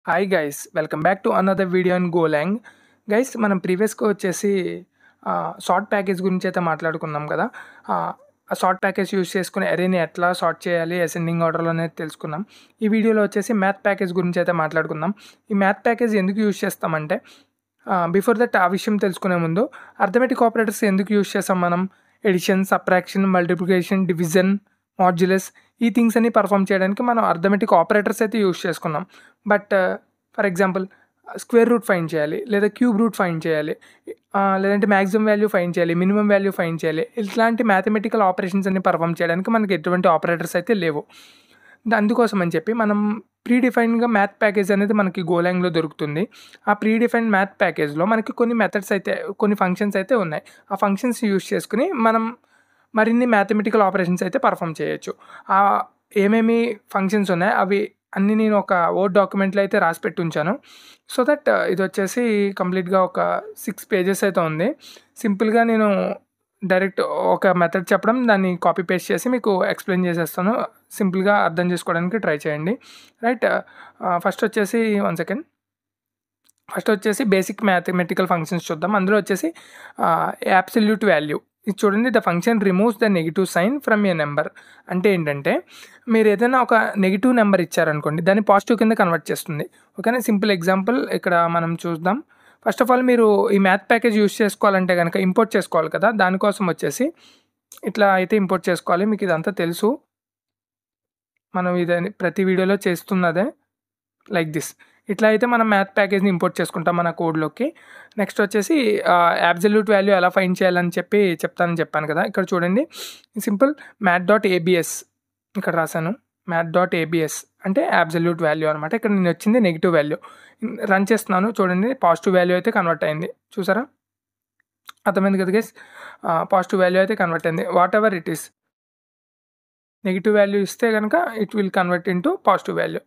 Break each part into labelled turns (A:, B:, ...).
A: Hi guys, welcome back to another video in Golang. Guys, మనం ప్రీవియస్గా వచ్చేసి short package గురించి అయితే మాట్లాడుకున్నాం కదా. ఆ షార్ట్ ప్యాకేజ్ యూస్ చేసుకుని అరేని ఎట్లా షార్ట్ చేయాలి అసెండింగ్ ఆర్డర్లో అనేది తెలుసుకున్నాం. ఈ వీడియోలో వచ్చేసి మ్యాథ్ ప్యాకేజ్ గురించి అయితే మాట్లాడుకుందాం. ఈ మ్యాథ్ ప్యాకేజ్ ఎందుకు యూస్ చేస్తామంటే, బిఫోర్ దట్ ఆ విషయం తెలుసుకునే ముందు అర్థమెటిక్ ఆపరేటర్స్ ఎందుకు యూస్ చేస్తాం మనం? Addition, subtraction, multiplication, division, modulus, ఈ థింగ్స్ అన్ని పర్ఫామ్ చేయడానికి మనం అర్థమెటిక్ ఆపరేటర్స్ అయితే యూస్ చేసుకున్నాం. But for example square root find చేయాలి, లేదా క్యూబ్ రూట్ ఫైండ్ చేయాలి, లేదంటే మ్యాక్సిమం వాల్యూ ఫైండ్ చేయాలి, మినిమం వాల్యూ ఫైండ్ చేయాలి, ఇట్లాంటి మ్యాథమెటికల్ ఆపరేషన్స్ అన్ని పర్ఫామ్ చేయడానికి మనకి ఎటువంటి ఆపరేటర్స్ అయితే లేవు. అందుకోసం అని చెప్పి మనం ప్రీడిఫైన్డ్గా మ్యాథ్ ప్యాకేజ్ అనేది మనకి గోలాంగ్లో దొరుకుతుంది. ఆ ప్రీడిఫైన్డ్ మ్యాథ్ ప్యాకేజ్లో మనకి కొన్ని మెథడ్స్ అయితే, కొన్ని ఫంక్షన్స్ అయితే ఉన్నాయి. ఆ ఫంక్షన్స్ యూస్ చేసుకుని మనం మరిన్ని మ్యాథమెటికల్ ఆపరేషన్స్ అయితే పర్ఫామ్ చేయొచ్చు. ఏమేమి ఫంక్షన్స్ ఉన్నాయి అవి అన్నీ నేను ఒక వర్డ్ డాక్యుమెంట్లో అయితే రాసి పెట్టి ఉంచాను. సో దట్ ఇది వచ్చేసి కంప్లీట్గా ఒక 6 పేజెస్ అయితే ఉంది. సింపుల్గా నేను డైరెక్ట్ ఒక మెథడ్ చెప్పడం, దాన్ని కాపీ పేస్ట్ చేసి మీకు ఎక్స్ప్లెయిన్ చేసేస్తాను. సింపుల్గా అర్థం చేసుకోవడానికి ట్రై చేయండి. రైట్, ఫస్ట్ వచ్చేసి బేసిక్ మ్యాథమెటికల్ ఫంక్షన్స్ చూద్దాం. అందులో వచ్చేసి అబ్సల్యూట్ వాల్యూ ఇది చూడండి. The function removes the negative sign from a number. అంటే ఏంటంటే, మీరు ఏదైనా ఒక నెగిటివ్ నెంబర్ ఇచ్చారనుకోండి, దాన్ని పాజిటివ్ కింద కన్వర్ట్ చేస్తుంది. ఓకేనా? సింపుల్ ఎగ్జాంపుల్ ఇక్కడ మనం చూద్దాం. ఫస్ట్ ఆఫ్ ఆల్ మీరు ఈ మ్యాథ్ ప్యాకేజ్ యూస్ చేసుకోవాలంటే కనుక ఇంపోర్ట్ చేసుకోవాలి కదా. దానికోసం వచ్చేసి ఇట్లా అయితే ఇంపోర్ట్ చేసుకోవాలి. మీకు ఇదంతా తెలుసు, మనం ఇదని ప్రతి వీడియోలో చేస్తున్నదే. లైక్ దిస్, ఇట్లా అయితే మనం మ్యాథ్ ప్యాకేజ్ని ఇంపోర్ట్ చేసుకుంటాం మన కోడ్లోకి. నెక్స్ట్ వచ్చేసి అబ్సల్యూట్ వాల్యూ ఎలా ఫైండ్ చేయాలని చెప్పాను కదా. ఇక్కడ చూడండి, సింపుల్ mat.abs ఇక్కడ రాశాను. mat.abs అంటే అబ్సల్యూట్ వాల్యూ అనమాట. ఇక్కడ నేను వచ్చింది నెగిటివ్ వాల్యూ. రన్ చేస్తున్నాను, చూడండి పాజిటివ్ వాల్యూ అయితే కన్వర్ట్ అయింది. చూసారా? అర్థమైంది కదా గైస్? పాజిటివ్ వాల్యూ అయితే కన్వర్ట్ అయింది. What ever it is, negative value ఇస్తే కనుక it will convert into positive value.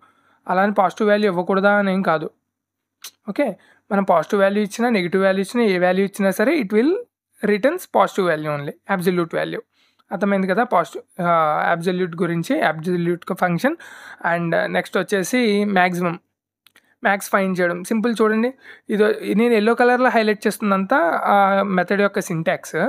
A: అలానే పాజిటివ్ వాల్యూ ఇవ్వకూడదా అని ఏం కాదు. ఓకే, మనం పాజిటివ్ వాల్యూ ఇచ్చినా, నెగిటివ్ వాల్యూ ఇచ్చినా, ఏ వాల్యూ ఇచ్చినా సరే it will returns positive value only, absolute value. అర్థమైంది కదా పాజిటివ్ అబ్సల్యూట్ గురించి, అబ్సల్యూట్ ఫంక్షన్. అండ్ నెక్స్ట్ వచ్చేసి మ్యాక్స్ ఫైండ్ చేయడం. సింపుల్ చూడండి, ఇది నేను ఎల్లో కలర్లో హైలైట్ చేస్తుందంతా మెథడ్ యొక్క సింటాక్స్,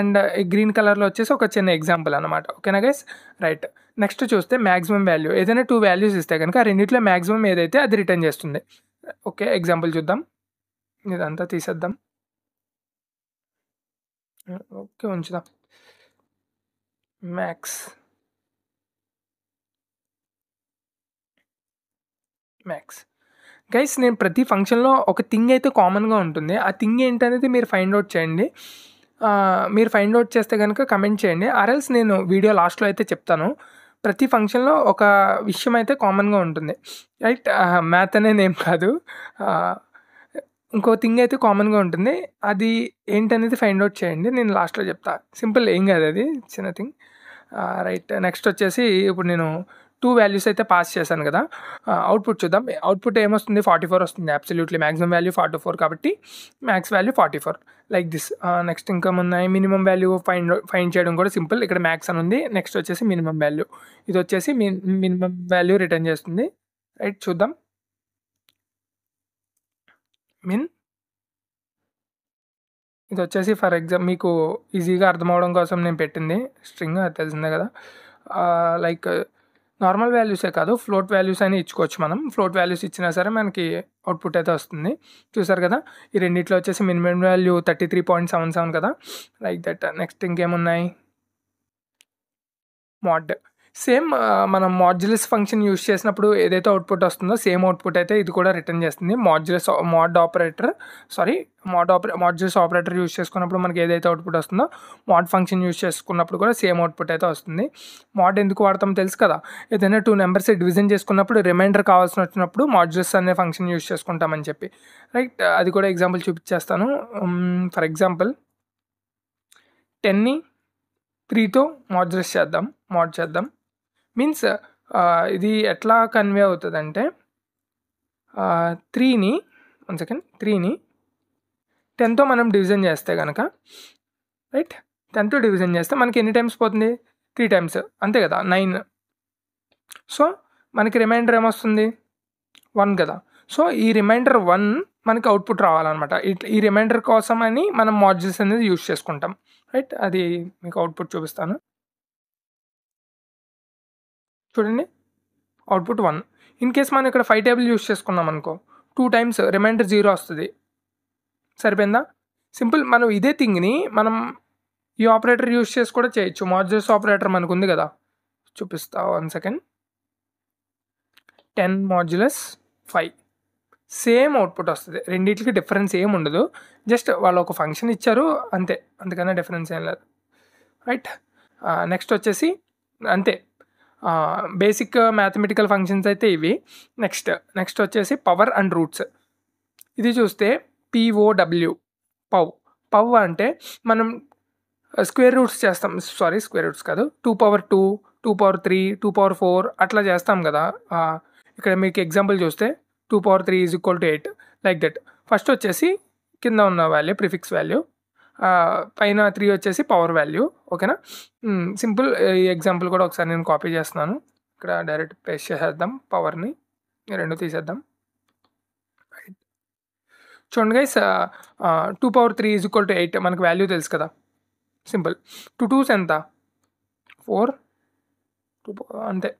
A: అండ్ గ్రీన్ కలర్లో వచ్చేసి ఒక చిన్న ఎగ్జాంపుల్ అనమాట. ఓకేనా గైస్? రైట్, నెక్స్ట్ చూస్తే మ్యాక్సిమం వాల్యూ. ఏదైనా 2 వాల్యూస్ ఇస్తే కనుక రెండిట్లో మ్యాక్సిమం ఏదైతే అది రిటర్న్ చేస్తుంది. ఓకే, ఎగ్జాంపుల్ చూద్దాం. ఇదంతా తీసేద్దాం. ఓకే, ఉంచుదాం. మ్యాక్స్ గైస్, నేను ప్రతి ఫంక్షన్లో ఒక థింగ్ అయితే కామన్గా ఉంటుంది. ఆ థింగ్ ఏంటనేది మీరు ఫైండ్ అవుట్ చేయండి. మీరు ఫైండ్ అవుట్ చేస్తే కనుక కమెంట్ చేయండి, ఆర్ఎల్స్ నేను వీడియో లాస్ట్లో అయితే చెప్తాను. ప్రతి ఫంక్షన్లో ఒక విషయం అయితే కామన్గా ఉంటుంది. రైట్, మ్యాథ్ అనేది ఏం కాదు, ఇంకో థింగ్ అయితే కామన్గా ఉంటుంది. అది ఏంటనేది ఫైండ్ అవుట్ చేయండి, నేను లాస్ట్లో చెప్తా. సింపుల్, ఏం కాదు, అది చిన్న థింగ్. రైట్, నెక్స్ట్ వచ్చేసి ఇప్పుడు నేను 2 వాల్యూస్ అయితే పాస్ చేశాను కదా. అవుట్పుట్ చూద్దాం. అవుట్పుట్ ఏమొస్తుంది? 44 వస్తుంది. అబ్సల్యూట్లీ మ్యాక్సిమం వాల్యూ 44 కాబట్టి max value 44. Like this. Next ఇంకా ఉన్నాయి. మినిమం వాల్యూ ఫైండ్ చేయడం కూడా సింపుల్. ఇక్కడ మ్యాక్స్ అని ఉంది, నెక్స్ట్ వచ్చేసి మినిమం వాల్యూ. ఇది వచ్చేసి మినిమం వాల్యూ రిటర్న్ చేస్తుంది. రైట్, చూద్దాం. ఇది వచ్చేసి ఫర్ ఎగ్జాంపుల్ మీకు ఈజీగా అర్థమవడం కోసం నేను పెట్టింది స్ట్రింగ్, అది తెలిసిందే కదా. లైక్ నార్మల్ వాల్యూసే కాదు, ఫ్లోట్ వాల్యూస్ అని ఇచ్చుకోవచ్చు మనం. ఫ్లోట్ వాల్యూస్ ఇచ్చినా సరే మనకి అవుట్పుట్ అయితే వస్తుంది. చూసారు కదా, ఈ రెండిట్లో వచ్చేసి మినిమం వాల్యూ 33.77 కదా. Like that. నెక్స్ట్ ఇంకేమున్నాయి? మాడ్. సేమ్ మనం మాడ్యులస్ ఫంక్షన్ యూస్ చేసినప్పుడు ఏదైతే అవుట్పుట్ వస్తుందో సేమ్ అవుట్పుట్ అయితే ఇది కూడా రిటర్న్ చేస్తుంది. మాడ్యులస్ ఆపరేటర్ యూస్ చేసుకున్నప్పుడు మనకి ఏదైతే అవుట్పుట్ వస్తుందో మాడ్ ఫంక్షన్ యూస్ చేసుకున్నప్పుడు కూడా సేమ్ అవుట్పుట్ అయితే వస్తుంది. మాడ్ ఎందుకు వాడతాం తెలుసు కదా. ఏదైనా 2 నెంబర్స్ డివిజన్ చేసుకున్నప్పుడు రిమైండర్ కావాల్సి వచ్చినప్పుడు మాడ్యులస్ అనే ఫంక్షన్ యూస్ చేసుకుంటామని చెప్పి. రైట్, అది కూడా ఎగ్జాంపుల్ చూపించేస్తాను. ఫర్ ఎగ్జాంపుల్ 10ని 3తో మాడ్ చేద్దాం. మీన్స్ ఇది ఎట్లా కన్వే అవుతుందంటే, 3ని 10తో మనం డివిజన్ చేస్తే కనుక, రైట్, 10తో డివిజన్ చేస్తే మనకి ఎన్ని టైమ్స్ పోతుంది? 3 టైమ్స్, అంతే కదా, 9. సో మనకి రిమైండర్ ఏమొస్తుంది? 1 కదా. సో ఈ రిమైండర్ 1 మనకి అవుట్పుట్ రావాలన్నమాట. ఈ రిమైండర్ కోసం అని మనం మాడ్యూల్స్ అనేది యూజ్ చేసుకుంటాం, రైట్? అది మీకు అవుట్పుట్ చూపిస్తాను. చూడండి, అవుట్పుట్ 1. ఇన్ కేస్ మనం ఇక్కడ 5 టేబుల్ యూజ్ చేసుకున్నాం అనుకో, 2 టైమ్స్ రిమైండర్ 0 వస్తుంది. సరిపోయిందా? సింపుల్. మనం ఇదే థింగ్ని మనం ఈ ఆపరేటర్ యూజ్ చేసి కూడా చేయొచ్చు. మాడ్యులస్ ఆపరేటర్ మనకు ఉంది కదా, చూపిస్తా 1 సెకండ్. 10 మాడ్యులస్ 5 సేమ్ అవుట్పుట్ వస్తుంది. రెండింటికి డిఫరెన్స్ ఏమి ఉండదు. జస్ట్ వాళ్ళు ఒక ఫంక్షన్ ఇచ్చారు అంతే, అందుకనే డిఫరెన్స్ ఏం లేదు, రైట్? నెక్స్ట్ వచ్చేసి అంతే, బేసిక్ మ్యాథమెటికల్ ఫంక్షన్స్ అయితే ఇవి. నెక్స్ట్ వచ్చేసి పవర్ అండ్ రూట్స్. ఇది చూస్తే POW, పవ్ అంటే మనం స్క్వేర్ రూట్స్ చేస్తాం. స్క్వేర్ రూట్స్ కాదు, 2/2, 2/3, 2/4 అట్లా చేస్తాం కదా. ఇక్కడ మీకు ఎగ్జాంపుల్ చూస్తే 2/3 = 8, లైక్ దట్. ఫస్ట్ వచ్చేసి కింద ఉన్న వాల్యూ ప్రిఫిక్స్ వాల్యూ, పైన 3 వచ్చేసి పవర్ వాల్యూ. ఓకేనా? సింపుల్. ఈ ఎగ్జాంపుల్ కూడా ఒకసారి నేను కాపీ చేస్తున్నాను. ఇక్కడ డైరెక్ట్ పేస్ట్ చేసేద్దాం, పవర్ని 2 తీసేద్దాం. చూడండి గైస్, 2/3 = 8 మనకు వాల్యూ తెలుసు కదా. సింపుల్. 2 2s ఎంత? 4, 2 అంతే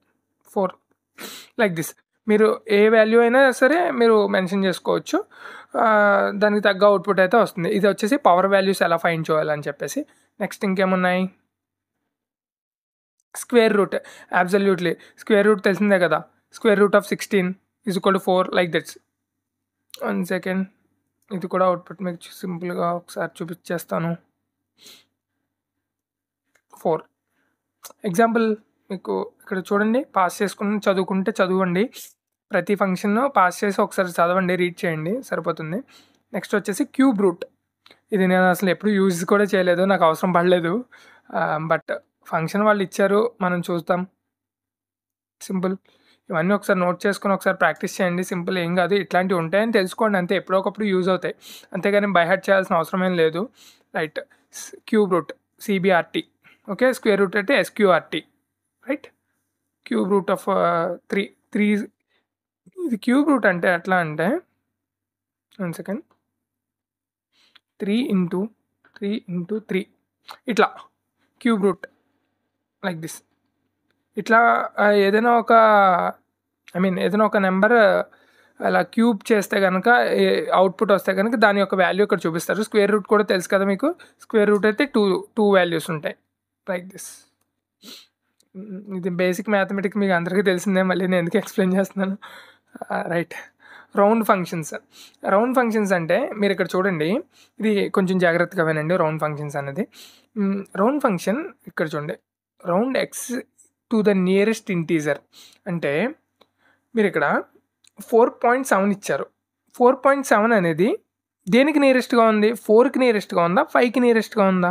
A: 4, లైక్ దిస్. మీరు ఏ వాల్యూ అయినా సరే మీరు మెన్షన్ చేసుకోవచ్చు, దానికి తగ్గ అవుట్పుట్ అయితే వస్తుంది. ఇది వచ్చేసి పవర్ వాల్యూస్ ఎలా ఫైండ్ చేయాలని చెప్పేసి. నెక్స్ట్ ఇంకేమున్నాయి? Square root. Absolutely square root తెలిసిందే కదా. √16 = 4, లైక్ దట్స్. 1 సెకండ్, ఇది కూడా అవుట్పుట్ మీకు సింపుల్గా ఒకసారి చూపించేస్తాను. 4 ఎగ్జాంపుల్ మీకు ఇక్కడ చూడండి. పాస్ చేసుకుని చదవండి. ప్రతి ఫంక్షన్ పాస్ చేసి ఒకసారి చదవండి, రీడ్ చేయండి, సరిపోతుంది. నెక్స్ట్ వచ్చేసి క్యూబ్ రూట్. ఇది నేను అసలు ఎప్పుడు యూజ్ కూడా చేయలేదు, నాకు అవసరం పడలేదు. బట్ ఫంక్షన్ వాళ్ళు ఇచ్చారు, మనం చూస్తాం. సింపుల్. ఇవన్నీ ఒకసారి నోట్ చేసుకొని ఒకసారి ప్రాక్టీస్ చేయండి. సింపుల్, ఏం కాదు. ఇట్లాంటివి ఉంటాయని తెలుసుకోండి అంతే, ఎప్పుడో ఒకప్పుడు యూజ్ అవుతాయి. అంతేగాని బై హార్ట్ చేయాల్సిన అవసరం ఏం లేదు, right? Cube root CBRT. Okay, square root అంటే SQRT, right? Cube root of 3. ఇది క్యూబ్ రూట్ అంటే ఎట్లా అంటే 1 సెకండ్, 3 × 3 × 3 ఇట్లా క్యూబ్ రూట్, లైక్ దిస్. ఇట్లా ఏదైనా ఒక నెంబర్ అలా క్యూబ్ చేస్తే కనుక అవుట్పుట్ వస్తే కనుక దాని యొక్క వాల్యూ ఇక్కడ చూపిస్తారు. స్క్వేర్ రూట్ కూడా తెలుసు కదా మీకు. స్క్వేర్ రూట్ అయితే టూ వాల్యూస్ ఉంటాయి, లైక్ దిస్. ఇది బేసిక్ మ్యాథమెటిక్స్ మీకు అందరికీ తెలిసిందే, మళ్ళీ నేను ఎందుకు ఎక్స్ప్లెయిన్ చేస్తున్నాను, రైట్? రౌండ్ ఫంక్షన్స్ అంటే మీరు ఇక్కడ చూడండి, ఇది కొంచెం జాగ్రత్తగా వినండి. రౌండ్ ఫంక్షన్స్ అనేది, రౌండ్ ఫంక్షన్ ఇక్కడ చూడండి, round x to the nearest integer అంటే మీరు ఇక్కడ 4.7 ఇచ్చారు. 4.7 అనేది దేనికి నియరెస్ట్గా ఉంది? 4కి నియరెస్ట్గా ఉందా, 5కి నియరెస్ట్గా ఉందా?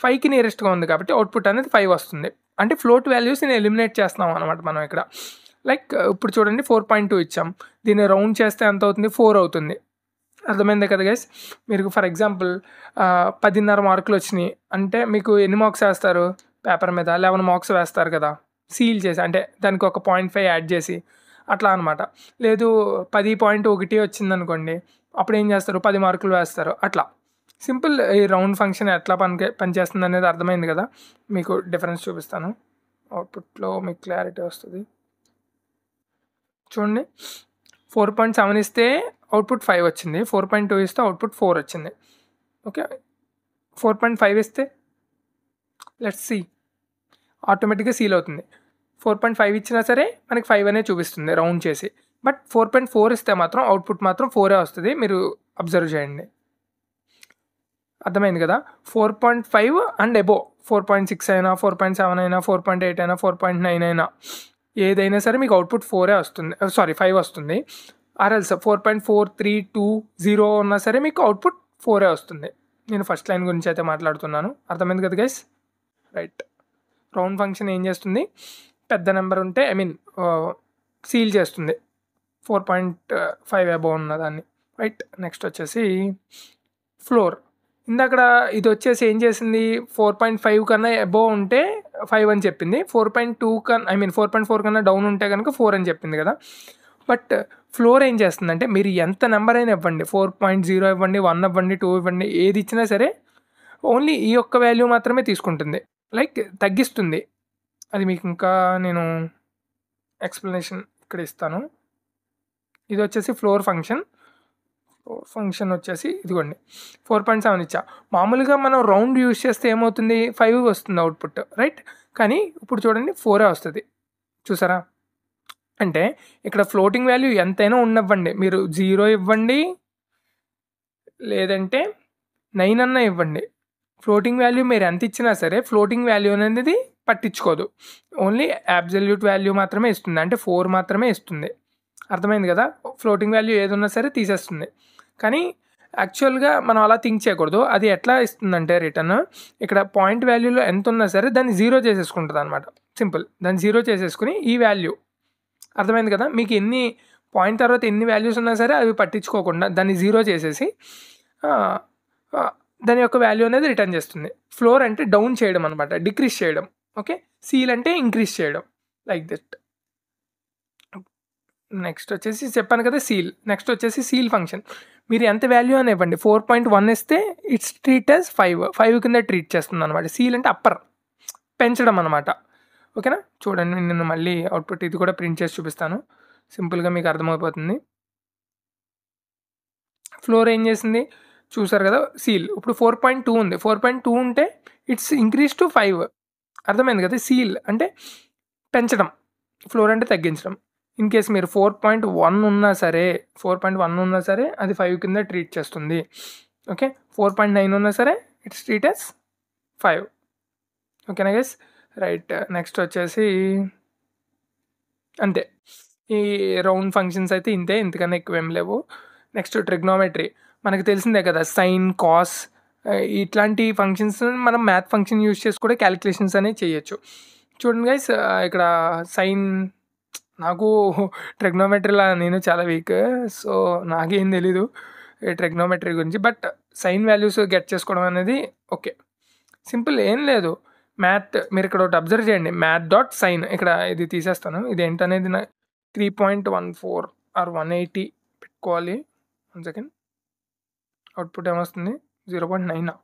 A: 5కి నియరెస్ట్గా ఉంది కాబట్టి అవుట్పుట్ అనేది 5 వస్తుంది. అంటే ఫ్లోట్ వాల్యూస్ని ఎలిమినేట్ చేస్తున్నాం అనమాట మనం ఇక్కడ. లైక్ ఇప్పుడు చూడండి, 4.2 ఇచ్చాం, దీన్ని రౌండ్ చేస్తే ఎంత అవుతుంది? 4 అవుతుంది. అర్థమైందే కదా గైస్? మీరు ఫర్ ఎగ్జాంపుల్ 10.5 మార్కులు వచ్చినాయి అంటే మీకు ఎన్ని మార్క్స్ వేస్తారు? పేపర్ మీద 11 మార్క్స్ వేస్తారు కదా, సీల్ చేసి, అంటే దానికి ఒక 0.5 యాడ్ చేసి అట్లా అనమాట. లేదు 10.1 వచ్చిందనుకోండి, అప్పుడు ఏం చేస్తారు? 10 మార్కులు వేస్తారు. అట్లా సింపుల్. ఈ రౌండ్ ఫంక్షన్ ఎట్లా పనిచేస్తుంది అనేది అర్థమైంది కదా. మీకు డిఫరెన్స్ చూపిస్తాను, అవుట్పుట్లో మీకు క్లారిటీ వస్తుంది. చూడండి, 4.7 ఇస్తే అవుట్పుట్ 5 వచ్చింది, 4.2 ఇస్తే అవుట్పుట్ 4 వచ్చింది. ఓకే, 4.5 ఇస్తే లెట్స్ సీ, ఆటోమేటిక్గా సీల్ అవుతుంది. 4.5 ఇచ్చినా సరే మనకి 5 అనే చూపిస్తుంది రౌండ్ చేసి. బట్ 4.4 ఇస్తే మాత్రం అవుట్పుట్ మాత్రం 4 వస్తుంది. మీరు అబ్జర్వ్ చేయండి, అర్థమైంది కదా. 4.5 అండ్ అబోవ్, 4.6 అయినా, 4.7 అయినా, 4.8 అయినా, 4.9 అయినా, ఏదైనా సరే మీకు అవుట్పుట్ 4 వస్తుంది, 5 వస్తుంది. ఆర్ఎల్స్ 4.4320 ఉన్నా సరే మీకు అవుట్పుట్ 4 వస్తుంది. నేను ఫస్ట్ లైన్ గురించి అయితే మాట్లాడుతున్నాను, అర్థమైంది కదా గైస్, రైట్? రౌండ్ ఫంక్షన్ ఏం చేస్తుంది? పెద్ద నెంబర్ ఉంటే సీల్ చేస్తుంది 4.5 అబోవ్ ఉన్నదాన్ని, రైట్? నెక్స్ట్ వచ్చేసి ఫ్లోర్. ఇందాక ఇది వచ్చేసి ఏం చేసింది? 4.5 కన్నా అబోవ్ ఉంటే 5 అని చెప్పింది. 4.4 కన్నా డౌన్ ఉంటే కనుక 4 అని చెప్పింది కదా. బట్ ఫ్లోర్ ఏం చేస్తుందంటే మీరు ఎంత నెంబర్ అయినా ఇవ్వండి, 4.0 ఇవ్వండి, 1 ఇవ్వండి, 2 ఇవ్వండి, ఏది ఇచ్చినా సరే ఓన్లీ ఈ ఒక్క వాల్యూ మాత్రమే తీసుకుంటుంది, లైక్ తగ్గిస్తుంది. అది మీకు ఇంకా నేను ఎక్స్ప్లెనేషన్ ఇక్కడ ఇస్తాను. ఇది వచ్చేసి ఫ్లోర్ ఫంక్షన్ వచ్చేసి ఇదిగోండి 4.7 ఇచ్చా. మామూలుగా మనం రౌండ్ యూజ్ చేస్తే ఏమవుతుంది, 5 వస్తుంది అవుట్పుట్, రైట్? కానీ ఇప్పుడు చూడండి 4 వస్తుంది, చూసారా? అంటే ఇక్కడ ఫ్లోటింగ్ వాల్యూ ఎంతైనా ఉండవ్వండి, మీరు 0 ఇవ్వండి లేదంటే 9 అన్నా ఇవ్వండి, ఫ్లోటింగ్ వాల్యూ మీరు ఎంత ఇచ్చినా సరే ఫ్లోటింగ్ వాల్యూ అనేది పట్టించుకోదు, ఓన్లీ అబ్సల్యూట్ వాల్యూ మాత్రమే ఇస్తుంది, అంటే 4 మాత్రమే ఇస్తుంది. అర్థమైంది కదా? ఫ్లోటింగ్ వాల్యూ ఏది ఉన్నా సరే తీసేస్తుంది. కానీ యాక్చువల్గా మనం అలా థింక్ చేయకూడదు. అది ఎట్లా ఇస్తుందంటే రిటర్న్ ఇక్కడ పాయింట్ వాల్యూలో ఎంత ఉన్నా సరే దాన్ని 0 చేసేసుకుంటుంది అనమాట. సింపుల్, దాన్ని 0 చేసేసుకుని ఈ వాల్యూ, అర్థమైంది కదా? మీకు ఎన్ని పాయింట్ తర్వాత ఎన్ని వాల్యూస్ ఉన్నా సరే అవి పట్టించుకోకుండా దాన్ని 0 చేసేసి దాని యొక్క వాల్యూ అనేది రిటర్న్ చేస్తుంది. ఫ్లోర్ అంటే డౌన్ చేయడం అనమాట, డిక్రీస్ చేయడం. ఓకే, సీల్ అంటే ఇంక్రీజ్ చేయడం, లైక్ దట్. నెక్స్ట్ వచ్చేసి చెప్పాను కదా సీల్. నెక్స్ట్ వచ్చేసి సీల్ ఫంక్షన్. మీరు ఎంత వాల్యూ అని ఇవ్వండి, 4.1 ఇస్తే ఇట్స్ ట్రీట్ యాజ్ 5 కింద ట్రీట్ చేస్తుంది అనమాట. సీల్ అంటే అప్పర్, పెంచడం అనమాట. ఓకేనా? చూడండి, నేను మళ్ళీ అవుట్పుట్ ఇది కూడా ప్రింట్ చేసి చూపిస్తాను, సింపుల్గా మీకు అర్థమైపోతుంది. ఫ్లోర్ ఏం చేసింది చూసారు కదా, సీల్. ఇప్పుడు 4.2 ఉంది, 4.2 ఉంటే ఇట్స్ ఇంక్రీజ్ టు 5, అర్థమైంది కదా? సీల్ అంటే పెంచడం, ఫ్లోర్ అంటే తగ్గించడం. ఇన్ కేస్ మీరు 4.1 ఉన్నా సరే అది 5 కింద ట్రీట్ చేస్తుంది. ఓకే, 4.9 ఉన్నా సరే ఇట్స్ ట్రీట్ యాజ్ 5. ఓకేనా గైస్? రైట్. నెక్స్ట్ వచ్చేసి అంతే, ఈ రౌండ్ ఫంక్షన్స్ అయితే ఇంతే, ఇంతకన్నా ఎక్కువ ఏం లేవు. నెక్స్ట్ ట్రిగ్నోమెట్రీ, మనకు తెలిసిందే కదా, సైన్, కాస్, ఇట్లాంటి ఫంక్షన్స్ మనం మ్యాథ్ ఫంక్షన్ యూజ్ చేసి కూడా క్యాలిక్యులేషన్స్ అనేవి చేయొచ్చు. చూడండి గైస్, ఇక్కడ సైన్, నాకు ట్రిగ్నోమెట్రీలా నేను చాలా వీక్, సో నాకేం తెలీదు ట్రిగ్నోమెట్రీ గురించి. బట్ సైన్ వాల్యూస్ గెట్ చేసుకోవడం అనేది ఓకే, సింపుల్, ఏం లేదు. మ్యాథ్, మీరు ఇక్కడ ఒకటి అబ్జర్వ్ చేయండి, మ్యాథ్ డాట్ సైన్. ఇక్కడ ఇది తీసేస్తాను, ఇది ఏంటనేది 3.14 ఆర్ 180 పెట్టుకోవాలి. 1 సెకండ్. అవుట్పుట్ ఏమొస్తుంది, 0.9.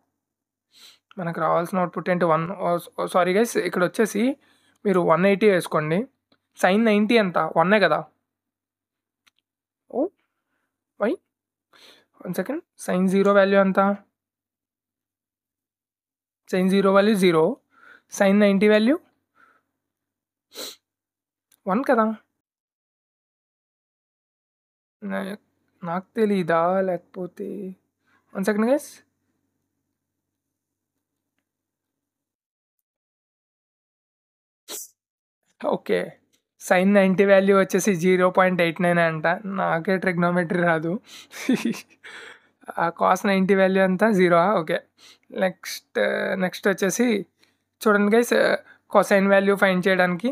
A: మనకు రావాల్సిన అవుట్పుట్ ఏంటి, 1. సారీ గైస్, ఇక్కడ వచ్చేసి మీరు 180 వేసుకోండి. సైన్ 90 ఎంత, 1 కదా? Oh why, 1 second. Sine 0 value ఎంత, సైన్ 0 వాల్యూ 0, సైన్ 90 వాల్యూ 1 కదా? నాకు తెలీదా, లేకపోతే 1 second guys. Okay, sine 90 value వచ్చేసి 0.89 అంట. నాకే ట్రిగ్నోమెట్రీ రాదు. కాస్ 90 వాల్యూ అంతా 0. ఓకే, నెక్స్ట్ వచ్చేసి చూడండి గైస్, కాసైన్ వాల్యూ ఫైండ్ చేయడానికి.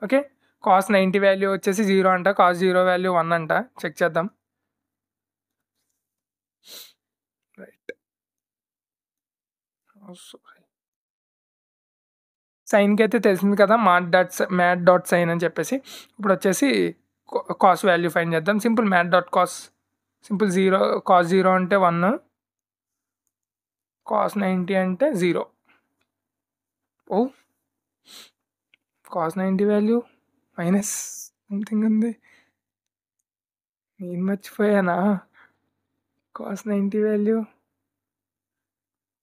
A: ఓకే, కాస్ 90 వాల్యూ వచ్చేసి 0 అంట, కాస్ 0 వాల్యూ 1 అంట. చెక్ చేద్దాం. రైట్, సైన్కి అయితే తెలిసింది కదా, మ్యాట్ డాట్ సైన్ అని చెప్పేసి. ఇప్పుడు వచ్చేసి కాస్ వాల్యూ ఫైండ్ చేద్దాం. Simple, math dot cos, simple 0, cos 0 అంటే 1, కాస్ 90 అంటే 0. Oh, cos 90 value minus something ఉంది, నేను మర్చిపోయానా? కాస్ 90 వాల్యూ,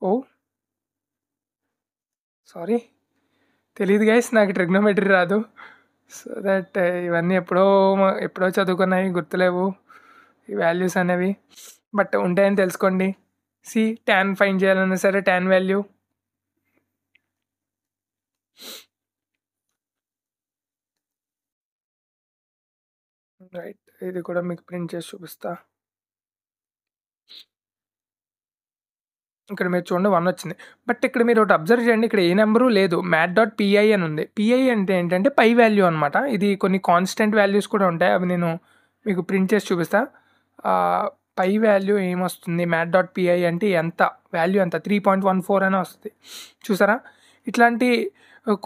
A: ఓ సారీ, తెలియదు గైస్, నాకు ట్రిగ్నోమెట్రీ రాదు. సో దట్ ఇవన్నీ ఎప్పుడో చదువుకున్నాయి, గుర్తులేవు ఈ వాల్యూస్ అనేవి. బట్ ఉంటాయని తెలుసుకోండి. ట్యాన్ ఫైండ్ చేయాలన్నా సరే ట్యాన్ వాల్యూ. రైట్, ఇది కూడా మీకు ప్రింట్ చేసి చూపిస్తా. ఇక్కడ మీరు చూడండి 1 వచ్చింది. బట్ ఇక్కడ మీరు ఒకటి అబ్జర్వ్ చేయండి, ఇక్కడ ఏ నెంబరు లేదు, మ్యాట్ డాట్ పిఐ అని ఉంది. పిఐ అంటే ఏంటంటే పై వాల్యూ అనమాట. ఇది కొన్ని కాన్స్టెంట్ వాల్యూస్ కూడా ఉంటాయి, అవి నేను మీకు ప్రింట్ చేసి చూపిస్తా. పై వాల్యూ ఏమొస్తుంది, మ్యాట్ డాట్ పిఐ అంటే ఎంత వాల్యూ, ఎంత 3.14 అని వస్తుంది. చూసారా? ఇట్లాంటి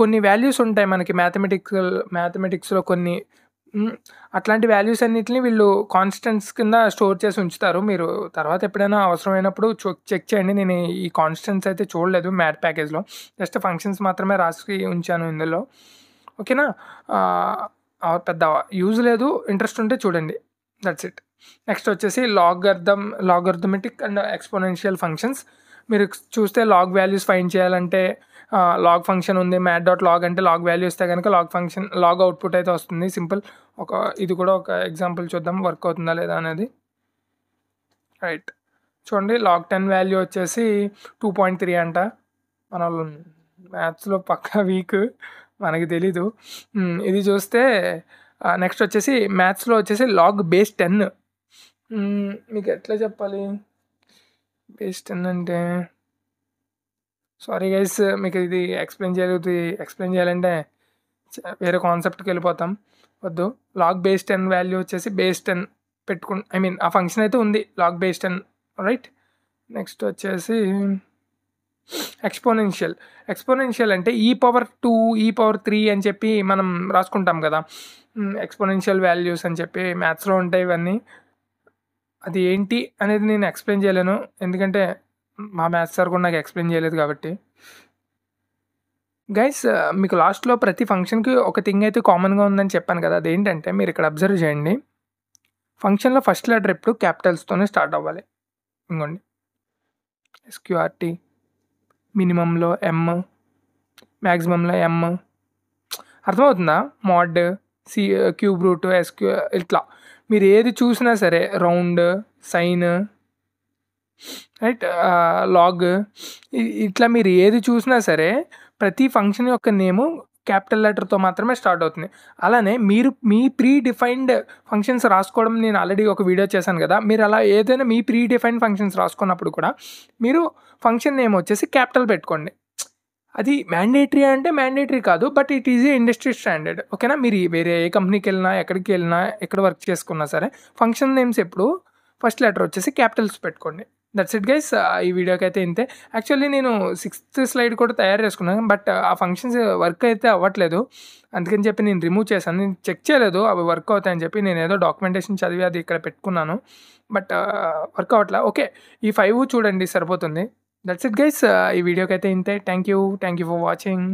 A: కొన్ని వాల్యూస్ ఉంటాయి మనకి మ్యాథమెటిక్స్లో కొన్ని అట్లాంటి వాల్యూస్ అన్నిటిని వీళ్ళు కాన్స్టెంట్స్ కింద స్టోర్ చేసి ఉంచుతారు. మీరు తర్వాత ఎప్పుడైనా అవసరమైనప్పుడు చెక్ చేయండి. నేను ఈ కాన్స్టెంట్స్ అయితే చూడలేదు మ్యాథ్ ప్యాకేజ్లో, జస్ట్ ఫంక్షన్స్ మాత్రమే రాసి ఉంచాను ఇందులో. ఓకేనా, పెద్ద యూజ్ లేదు, ఇంట్రెస్ట్ ఉంటే చూడండి. That's it. నెక్స్ట్ వచ్చేసి లాగర్థమెటిక్ అండ్ ఎక్స్పోనెన్షియల్ ఫంక్షన్స్. మీరు చూస్తే లాగ్ వాల్యూస్ ఫైండ్ చేయాలంటే లాగ్ ఫంక్షన్ ఉంది. మ్యాథ్ డాట్ లాగ్ అంటే లాగ్ వాల్యూ ఇస్తే కనుక లాగ్ అవుట్పుట్ అయితే వస్తుంది. సింపుల్. ఇది కూడా ఒక ఎగ్జాంపుల్ చూద్దాం వర్క్ అవుతుందా లేదా అనేది. రైట్, చూడండి లాగ్ 10 వాల్యూ వచ్చేసి 2.3 అంట. మన మ్యాథ్స్లో పక్కా వీక్, మనకి తెలీదు. ఇది చూస్తే నెక్స్ట్ వచ్చేసి మ్యాథ్స్లో వచ్చేసి లాగ్ బేస్ 10. మీకు ఎట్లా చెప్పాలి బేస్ 10 అంటే? సారీ గైస్, మీకు ఇది ఎక్స్ప్లెయిన్ చేయాలంటే వేరే కాన్సెప్ట్కి వెళ్ళిపోతాం. వద్దు. లాగ్ బేస్ 10 వాల్యూ వచ్చేసి బేస్ 10 ఆ ఫంక్షన్ అయితే ఉంది లాగ్ బేస్ 10. రైట్. నెక్స్ట్ వచ్చేసి ఎక్స్పోనెన్షియల్ అంటే e⁻2 e⁻3 అని చెప్పి మనం రాసుకుంటాం కదా, ఎక్స్పోనెన్షియల్ వాల్యూస్ అని చెప్పి మ్యాథ్స్లో ఉంటాయి ఇవన్నీ. అది ఏంటి అనేది నేను ఎక్స్ప్లెయిన్ చేయలేను, ఎందుకంటే మా మ్యాథ్స్ సార్ కూడా నాకు ఎక్స్ప్లెయిన్ చేయలేదు కాబట్టి. గైస్, మీకు లాస్ట్లో ప్రతి ఫంక్షన్కి ఒక థింగ్ అయితే కామన్గా ఉందని చెప్పాను కదా, అదేంటంటే మీరు ఇక్కడ అబ్జర్వ్ చేయండి. ఫంక్షన్లో ఫస్ట్ లెటర్ ఎప్పుడు క్యాపిటల్స్తోనే స్టార్ట్ అవ్వాలి. ఇంకోండి, SQRT, మినిమంలో M, మ్యాక్సిమంలో M. అర్థమవుతుందా? మోడ్, క్యూబ్ రూట్, ఇట్లా మీరు ఏది చూసినా సరే, రౌండ్, సైన్, రైట్, లాగ్, ఇట్లా మీరు ఏది చూసినా సరే ప్రతి ఫంక్షన్ యొక్క నేము క్యాపిటల్ లెటర్తో మాత్రమే స్టార్ట్ అవుతుంది. అలానే మీరు మీ ప్రీ డిఫైన్డ్ ఫంక్షన్స్ రాసుకోవడం నేను ఆల్రెడీ ఒక వీడియో చేశాను కదా, మీరు అలా ఏదైనా మీ ప్రీ డిఫైన్డ్ ఫంక్షన్స్ రాసుకున్నప్పుడు కూడా మీరు ఫంక్షన్ నేమ్ వచ్చేసి క్యాపిటల్ పెట్టుకోండి. అది మ్యాండేటరీ అంటే మ్యాండేటరీ కాదు, but it is a industry standard. ఓకేనా, మీరు వేరే ఏ కంపెనీకి వెళ్ళినా, ఎక్కడికి వెళ్ళినా, ఎక్కడ వర్క్ చేసుకున్నా సరే ఫంక్షన్ నేమ్స్ ఎప్పుడు ఫస్ట్ లెటర్ వచ్చేసి క్యాపిటల్స్ పెట్టుకోండి. That's it guys. ఈ వీడియోకి అయితే ఇంతే. యాక్చువల్లీ నేను 6th స్లైడ్ కూడా తయారు చేసుకున్నాను, బట్ ఆ ఫంక్షన్స్ వర్క్ అయితే అవ్వట్లేదు, అందుకని చెప్పి నేను రిమూవ్ చేశాను. నేను చెక్ చేయలేదు అవి వర్క్ అవుతాయని చెప్పి, నేను ఏదో డాక్యుమెంటేషన్ చదివి అది ఇక్కడ పెట్టుకున్నాను, బట్ వర్క్ అవ్వట్లే. ఓకే, ఈ 5 చూడండి సరిపోతుంది. That's it guys. ఈ వీడియోకి అయితే ఇంతే. Thank you for watching.